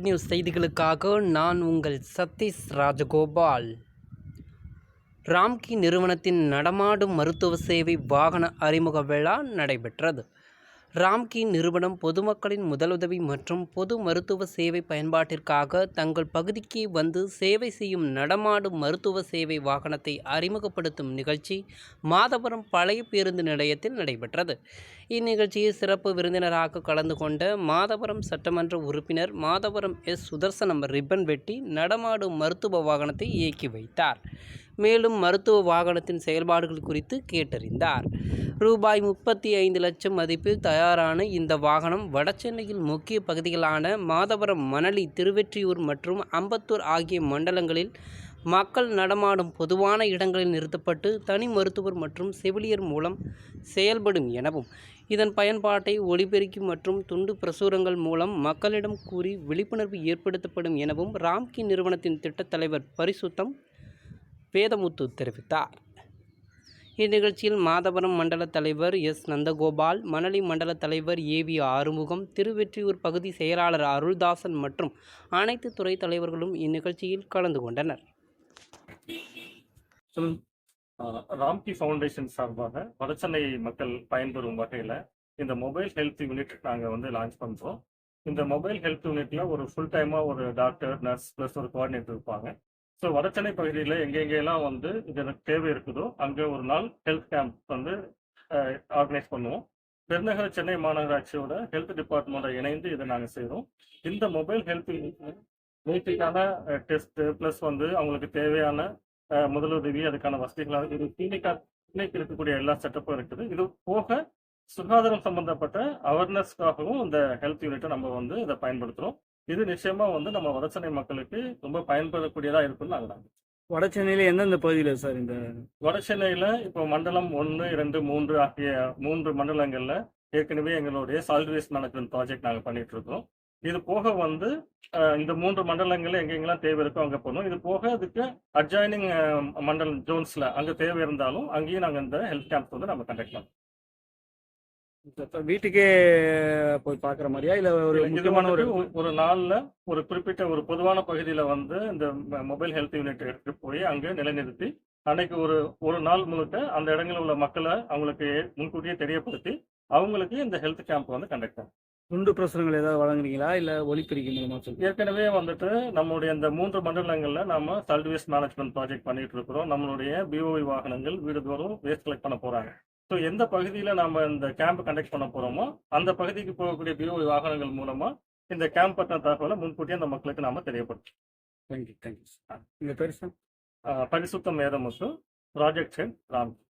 Red news செய்திகளுக்காக நான் உங்கள் சதீஷ் ராஜகோபால். ராம்கி நிறுவனத்தின் நடமாடும் மருத்துவ சேவை வாகன அறிமுக விழா நடைபெற்றது. ராம்கி நிறுவனம் பொதுமக்களின் முதலுதவி மற்றும் பொது மருத்துவ சேவை பயன்பாட்டிற்காக தங்கள் பகுதிக்கு வந்து சேவை செய்யும் நடமாடும் மருத்துவ சேவை வாகனத்தை அறிமுகப்படுத்தும் நிகழ்ச்சி மாதவரம் பழைய பேருந்து நிலையத்தில் நடைபெற்றது. இந்நிகழ்ச்சியில் சிறப்பு விருந்தினராக கலந்து கொண்ட மாதவரம் சட்டமன்ற உறுப்பினர் மாதவரம் எஸ். சுதர்சனம் ரிப்பன் வெட்டி நடமாடும் மருத்துவ வாகனத்தை இயக்கி வைத்தார். மேலும் மருத்துவ வாகனத்தின் செயல்பாடுகள் குறித்து கேட்டறிந்தார். ரூபாய் 35 லட்சம் மதிப்பில் தயாரான இந்த வாகனம் வடசென்னையில் முக்கிய பகுதிகளான மாதவரம், மணலி, திருவெற்றியூர் மற்றும் அம்பத்தூர் ஆகிய மண்டலங்களில் மக்கள் நடமாடும் பொதுவான இடங்களில் நிறுத்தப்பட்டு தனி மருத்துவர் மற்றும் செவிலியர் மூலம் செயல்படும் எனவும், இதன் பயன்பாட்டை ஒலிபெருக்கி மற்றும் துண்டு பிரசுரங்கள் மூலம் மக்களிடம் கூறி விழிப்புணர்வு ஏற்படுத்தப்படும் எனவும் ராம்கி நிறுவனத்தின் திட்டத் தலைவர் பரிசுத்தம் வேதமுத்து தெரிவித்தார். இந்நிகழ்ச்சியில் மாதவரம் மண்டல தலைவர் எஸ். நந்தகோபால், மணலி மண்டல தலைவர் ஏ.வி. ஆறுமுகம், திருவெற்றியூர் பகுதி செயலாளர் அருள்தாசன் மற்றும் அனைத்து துறை தலைவர்களும் இந்நிகழ்ச்சியில் கலந்து கொண்டனர். ராம்கி ஃபவுண்டேஷன் சார்பாக வடசென்னை மக்கள் பயன்பெறும் வகையில் இந்த மொபைல் ஹெல்த் யூனிட் நாங்கள் லான்ச் பண்ணுறோம். இந்த மொபைல் ஹெல்த் யூனிட்ல ஒரு ஃபுல் டைமாக ஒரு டாக்டர், நர்ஸ் ப்ளஸ் ஒரு கோஆர்டினேட்டர் இருப்பாங்க. ஸோ வடசென்னை பகுதியில் எங்கெங்கெல்லாம் இது எனக்கு தேவை இருக்குதோ அங்கே ஒரு நாள் ஹெல்த் கேம்ப் ஆர்கனைஸ் பண்ணுவோம். பெருநகர சென்னை மாநகராட்சியோட ஹெல்த் டிபார்ட்மெண்ட்டை இணைந்து இதை நாங்கள் செய்கிறோம். இந்த மொபைல் ஹெல்த் பேசிக்கான டெஸ்ட் ப்ளஸ் அவங்களுக்கு தேவையான முதலுதவி, அதுக்கான வசதிகளாக இது கிளினிக் இருக்கக்கூடிய எல்லா செட்டப்பும் இருக்குது. இது போக சுகாதாரம் சம்பந்தப்பட்ட அவேர்னஸ்க்காகவும் இந்த ஹெல்த் யூனிட்டை நம்ம இதை பயன்படுத்துகிறோம். இது நிச்சயமா நம்ம வடசென்னை மக்களுக்கு ரொம்ப பயன்படக்கூடியதா இருக்குன்னு நாங்கள் நம்புறோம். வடசென்னையில எந்தெந்த பகுதியில் சார்? இந்த வடசென்னையில இப்போ மண்டலம் 1, 2, 3 ஆகிய 3 மண்டலங்கள்ல ஏற்கனவே எங்களுடைய சாலிட் வேஸ்ட் மேனேஜ்மெண்ட் ப்ராஜெக்ட் நாங்கள் பண்ணிட்டு இருக்கோம். இது போக இந்த 3 மண்டலங்கள்ல எங்கெங்கெல்லாம் தேவை இருக்கோ அங்கே போகணும். இது போக அதுக்கு அட்ஜாயினிங் மண்டல் ஜோன்ஸ்ல அங்கே தேவை இருந்தாலும் அங்கேயும் நாங்கள் இந்த ஹெல்த் கேம்ப் நம்ம கண்டக்ட் பண்ணுவோம். வீட்டுக்கே போய் பார்க்குற மாதிரியா இல்லை முக்கியமான ஒரு நாள்ல ஒரு குறிப்பிட்ட ஒரு பொதுவான பகுதியில இந்த மொபைல் ஹெல்த் யூனிட் எடுத்துட்டு போய் அங்கே நிலைநிறுத்தி அன்னைக்கு ஒரு நாள் முழுக்க அந்த இடங்களில் உள்ள மக்களை அவங்களுக்கு முன்கூட்டியே தெரியப்படுத்தி அவங்களுக்கு இந்த ஹெல்த் கேம்ப் கண்டக்ட் பண்ணும். துண்டு பிரசுரங்கள் ஏதாவது வழங்குறீங்களா இல்லை ஒலிபெருக்கி மூலமா? ஏற்கனவே நம்மளுடைய இந்த 3 மண்டலங்கள்ல நாம சாலிட் வேஸ்ட் மேனேஜ்மெண்ட் ப்ராஜெக்ட் பண்ணிட்டு இருக்கிறோம். நம்மளுடைய பிஓவி வாகனங்கள் வீடுதோறும் வேஸ்ட் கலெக்ட் பண்ண போறாங்க. ஸோ எந்த பகுதியில் நம்ம இந்த கேம்ப் கண்டக்ட் பண்ண போகிறோமோ அந்த பகுதிக்கு போகக்கூடிய பிஓவி வாகனங்கள் மூலமாக இந்த கேம்ப் பற்றின தகவலை முன்கூட்டியே அந்த மக்களுக்கு நாம தெரியப்படுத்தும். தேங்க்யூ. உங்கள் பேர் சார்? பரிசுத்தம் வேதமுத்து, ப்ராஜெக்ட் ஹெட் ராம்கி.